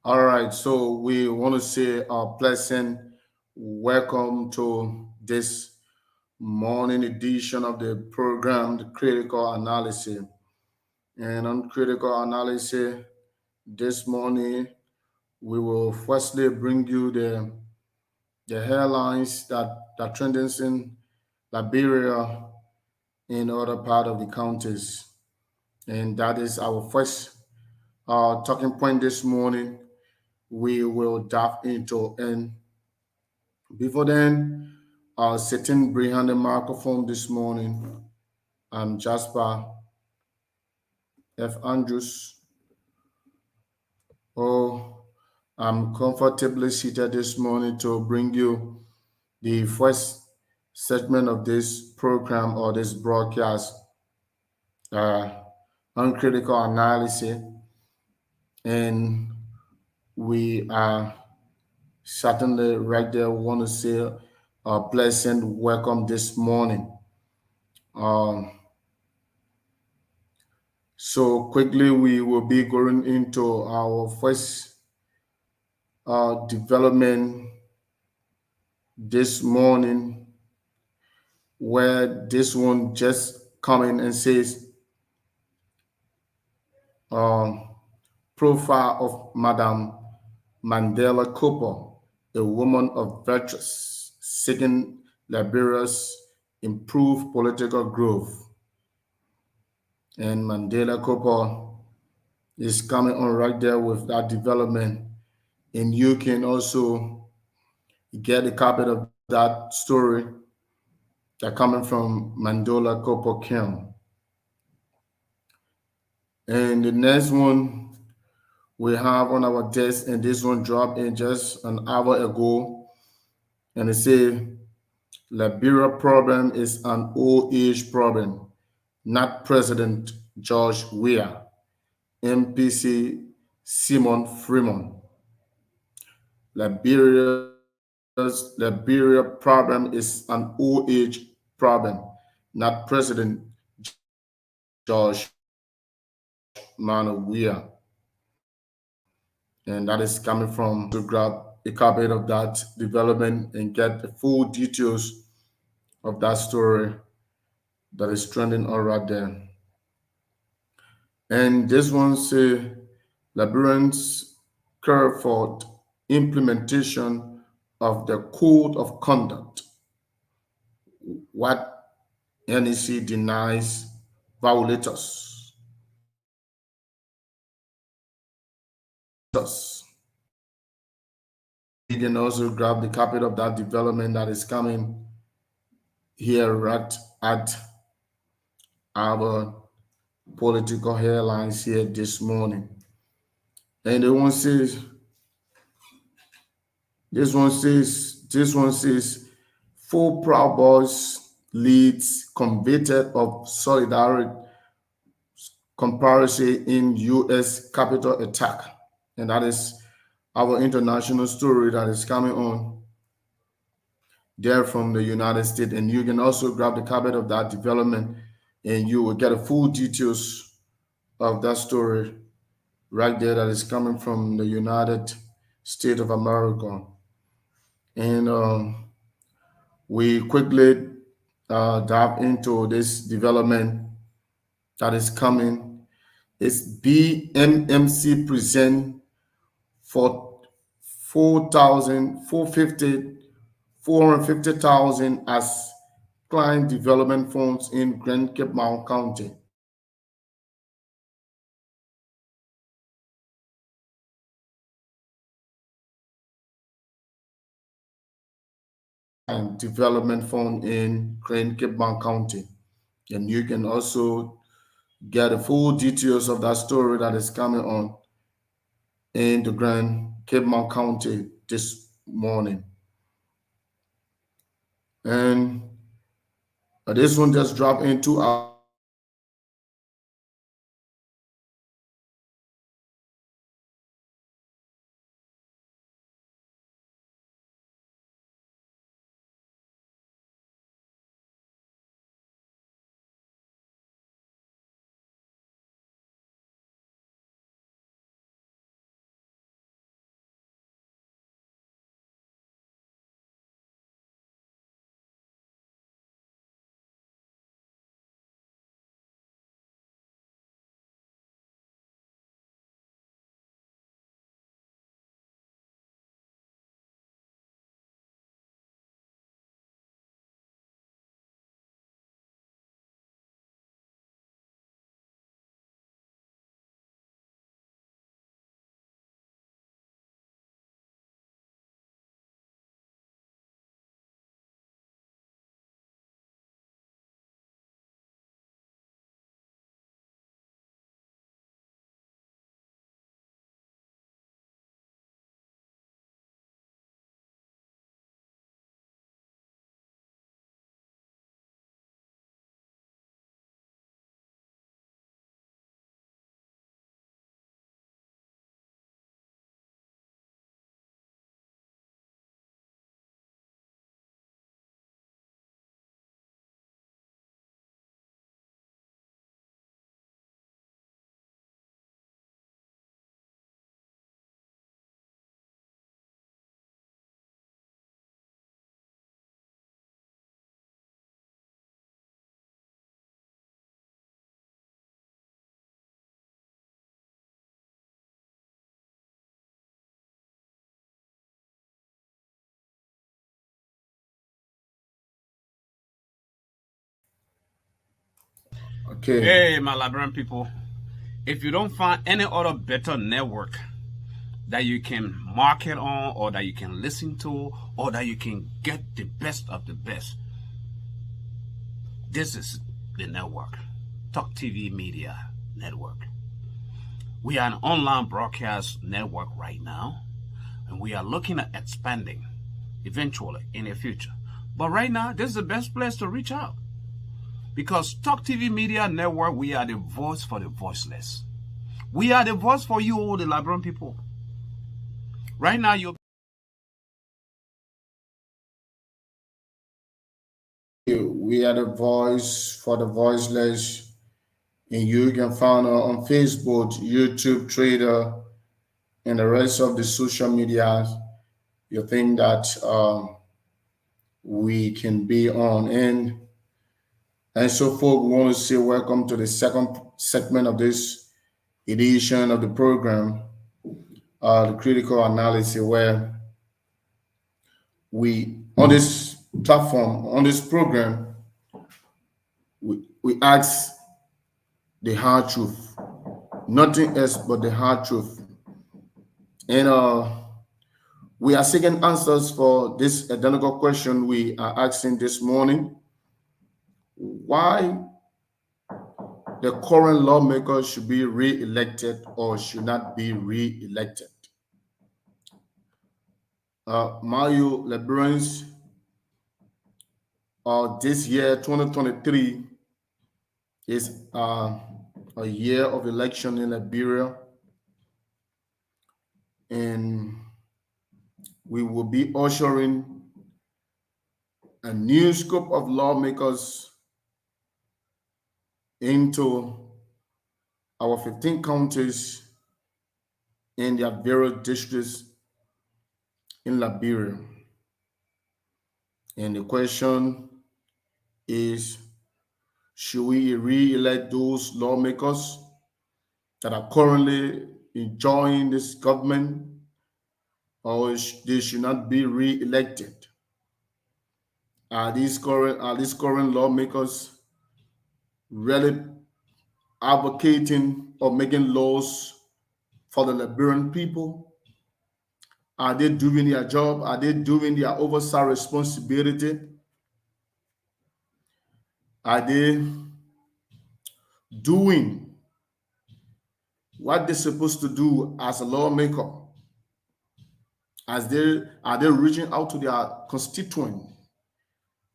All right, so we want to say a pleasant welcome to this morning edition of the program, the Critical Analysis. And on Critical Analysis, this morning we will firstly bring you the headlines that trending in Liberia and other part of the counties. And that is our first talking point this morning. We will dive into. And before then, sitting behind the microphone this morning, I'm Jasper F. Andrews. Oh, I'm comfortably seated this morning to bring you the first segment of this program or this broadcast uh, on critical analysis. And we are certainly right there. We want to say a pleasant welcome this morning. Um, so quickly, we will be going into our first development this morning, where this one just coming and says um, profile of Madam Mandela Cooper, a woman of virtues seeking Liberia's improved political growth. And Mandela Cooper is coming on right there with that development. And you can also get a copy of that story that coming from Mandela Cooper Kim. And the next one we have on our desk, and this one dropped in just an hour ago, and it say Liberia problem is an old age problem, not President George Weah, MPC Simon Freeman. Liberia's Liberia problem is an old age problem, not President George Manuel Weah. And that is coming from to grab a copy of that development and get the full details of that story that is trending all right there. And this one say Liberians care for implementation of the code of conduct. What NEC denies violators. You can also grab the copy of that development that is coming here right at our political headlines here this morning. And this one says, four Proud Boys leads convicted of solidarity conspiracy in U.S. Capitol attack. And that is our international story that is coming on there from the United States. And you can also grab the copy of that development and you will get a full details of that story right there that is coming from the United States of America. And we quickly dive into this development that is coming. It's BMMC present for 4,450,000 as client development funds in Grand Cape Mount County. And development fund in Grand Cape Mount County. And you can also get the full details of that story that is coming on in the Grand Cape Mount County this morning. And this one just dropped into our okay. Hey, my Liberian people, if you don't find any other better network that you can market on, or that you can listen to, or that you can get the best of the best, this is the network, Talk TV Media Network. We are an online broadcast network right now, and we are looking at expanding eventually in the future. But right now, this is the best place to reach out. Because Talk TV Media Network, we are the voice for the voiceless. We are the voice for you, all the Liberian people. Right now, We are the voice for the voiceless, and you can find us on Facebook, YouTube, Twitter, and the rest of the social media you think that we can be on. And so forth, we want to say welcome to the second segment of this edition of the program, the critical analysis, where we, on this platform, on this program, we ask the hard truth, nothing else but the hard truth. And we are seeking answers for this identical question we are asking this morning: why the current lawmakers should be re-elected or should not be re-elected. Mario Liberans, this year, 2023, is a year of election in Liberia, and we will be ushering a new scope of lawmakers into our 15 counties and their various districts in Liberia. And the question is, should we re-elect those lawmakers that are currently enjoying this government, or they should not be re-elected? Are these current lawmakers really advocating or making laws for the Liberian people? Are they doing their job? Are they doing their oversight responsibility? Are they doing what they're supposed to do as a lawmaker? Are they reaching out to their constituent,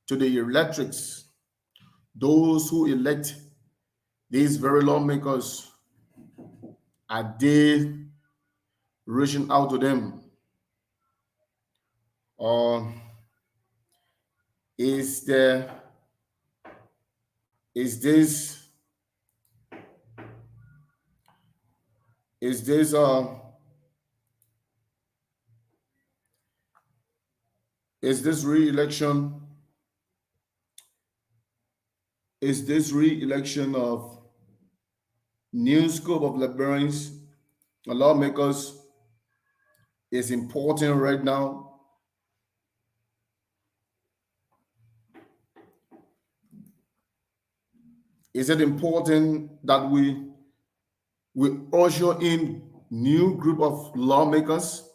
to the electorates, those who elect these very lawmakers? Are they reaching out to them, or is there is this is this is this re-election of new scope of Liberians lawmakers is important right now? Is it important that we usher in new group of lawmakers,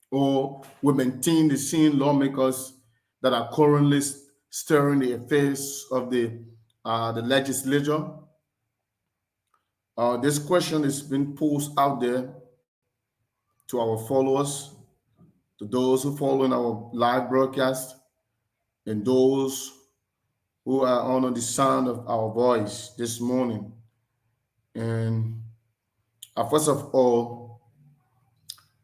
or we maintain the same lawmakers that are currently stirring the affairs of the legislature? This question has been posed out there to our followers, to those who follow in our live broadcast, and those who are under the sound of our voice this morning. And first of all,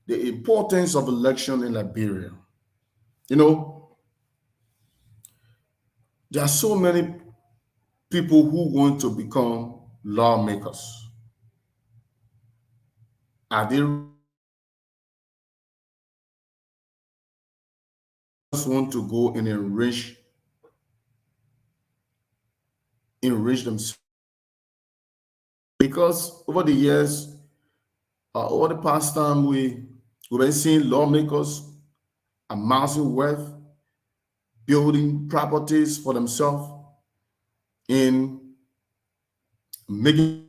the importance of election in Liberia. You know, there are so many people who want to become lawmakers. Are they just want to go and enrich themselves? Because over the years, over the past time, we've been seeing lawmakers amassing wealth, building properties for themselves, and making,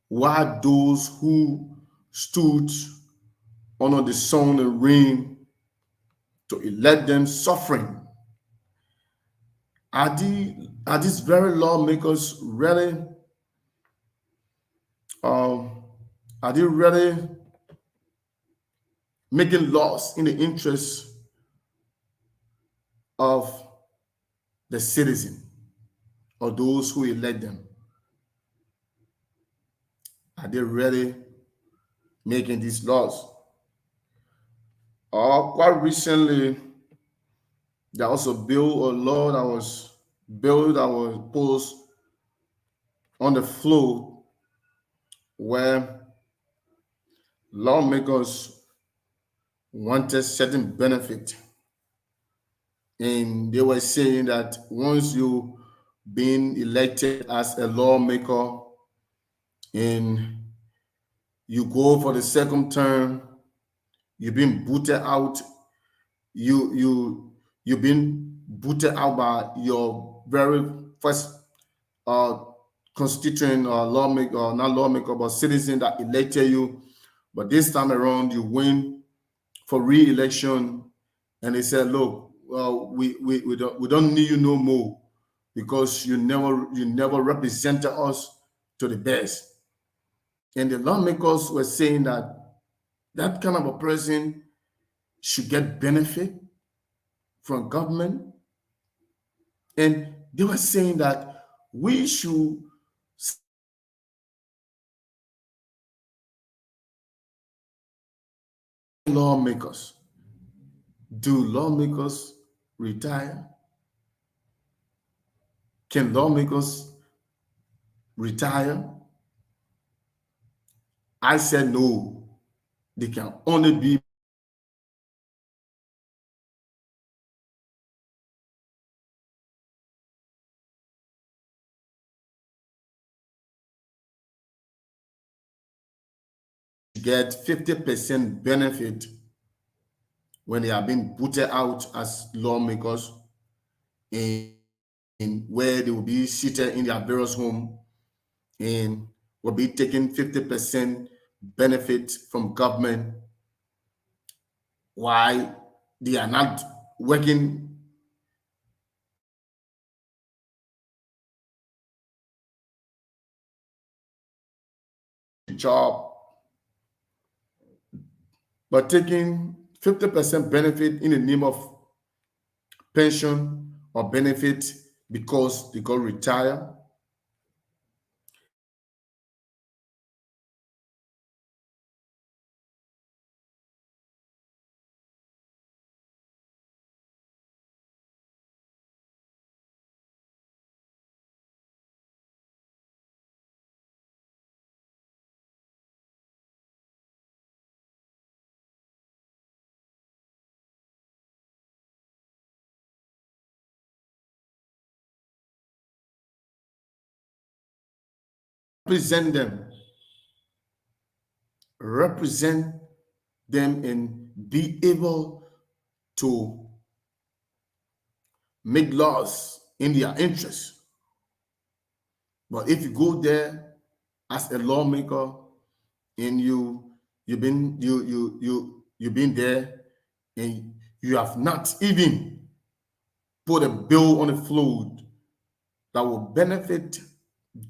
while those who stood under the sun and rain to elect them suffering. Are these very lawmakers really um, are they really making laws in the interest of the citizen or those who elect them? Are they really making these laws? Quite recently, there was a bill or law that was posed on the floor, where lawmakers wanted certain benefit, and they were saying that once you been elected as a lawmaker and you go for the second term, you've been booted out. You've been booted out by your very first uh, constituent or lawmaker, or not lawmaker, but citizen that elected you. But this time around, you win for re-election, and they said, "Look, we don't need you no more, because you never represented us to the best." And the lawmakers were saying that that kind of a person should get benefit from government, and they were saying that we should lawmakers. Do lawmakers retire? Can lawmakers retire? I said no. They can only be get 50% benefit when they are being booted out as lawmakers, in where they will be seated in their various home and will be taking 50% benefit from government while they are not working a job, but taking 50% benefit in the name of pension or benefit because they got retire. Represent them, represent them and be able to make laws in their interest. But if you go there as a lawmaker and you've been there and you have not even put a bill on the floor that will benefit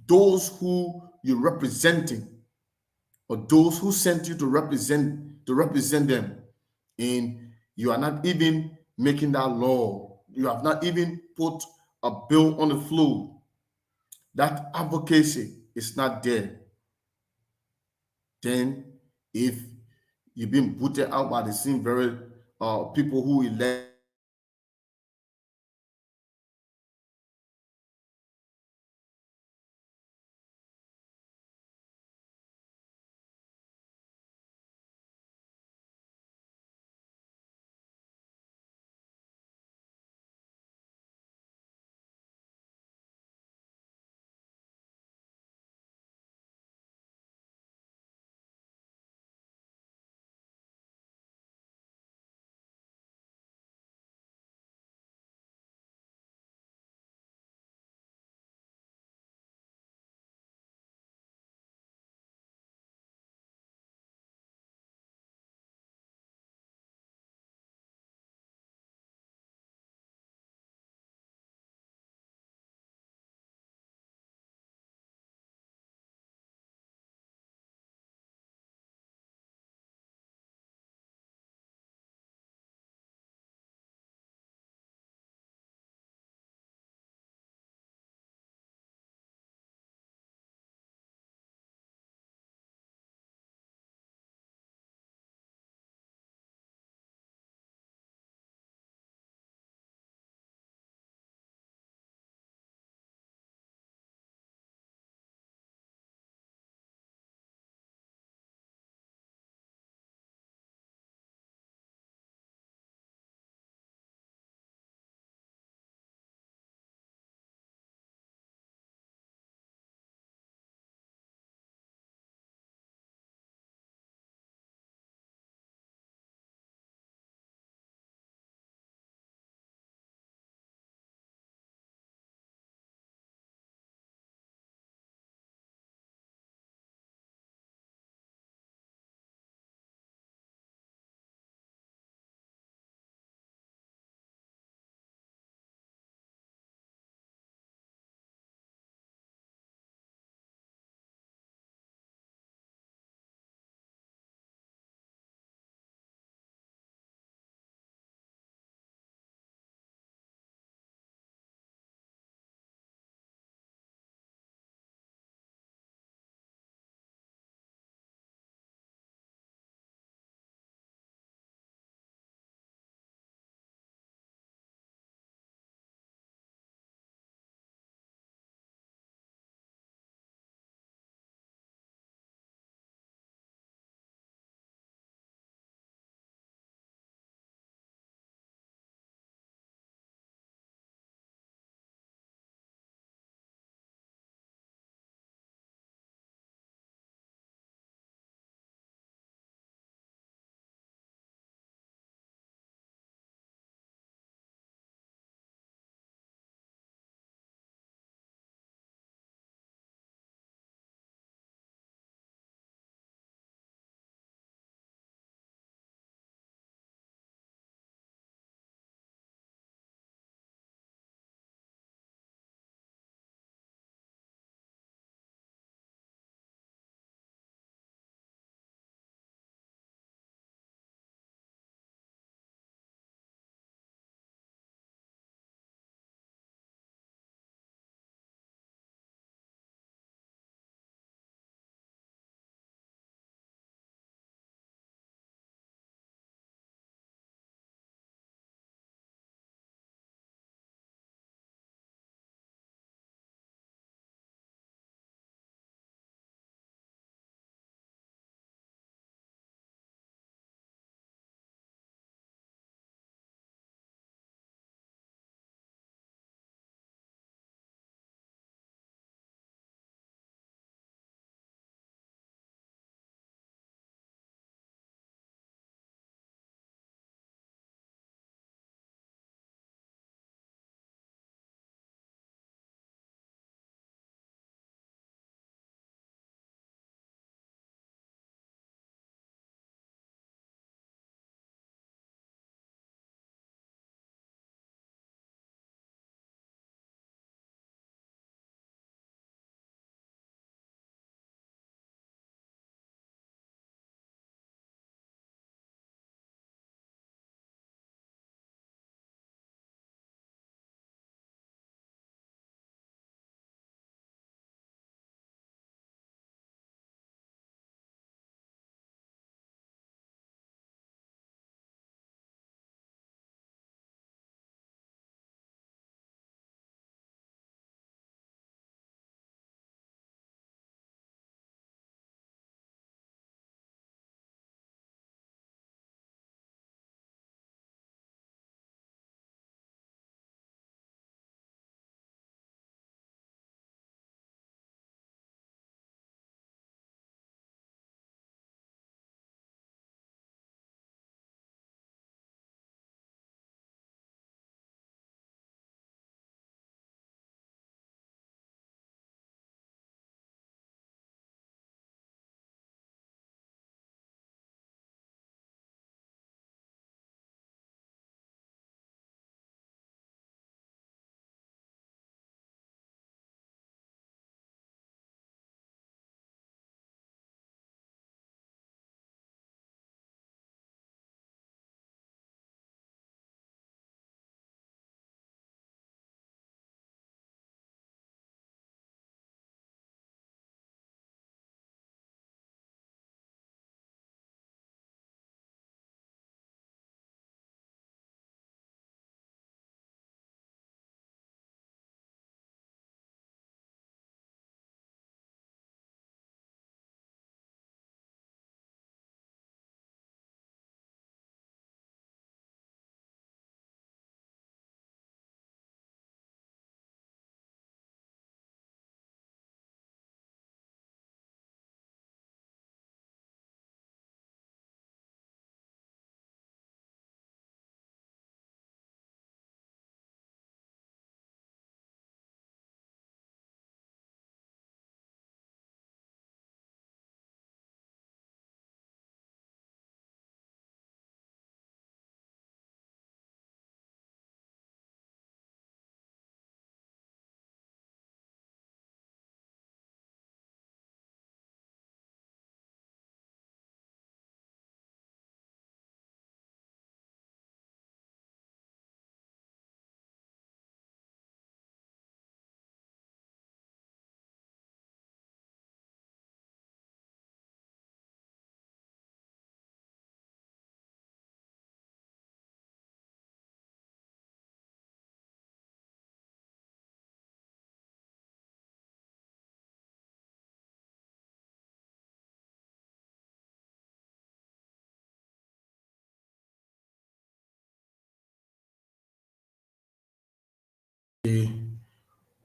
those who you're representing or those who sent you to represent them, and you are not even making that law, you have not even put a bill on the floor, that advocacy is not there, then if you've been booted out by the same very people who elect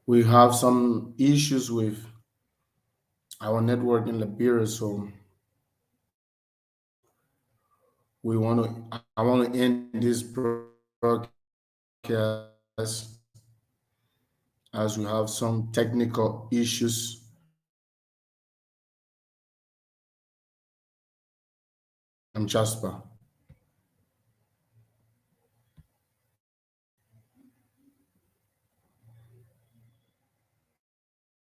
we have some issues with our network in Liberia, so I want to end this broadcast as we have some technical issues with our network. I'm Jasper.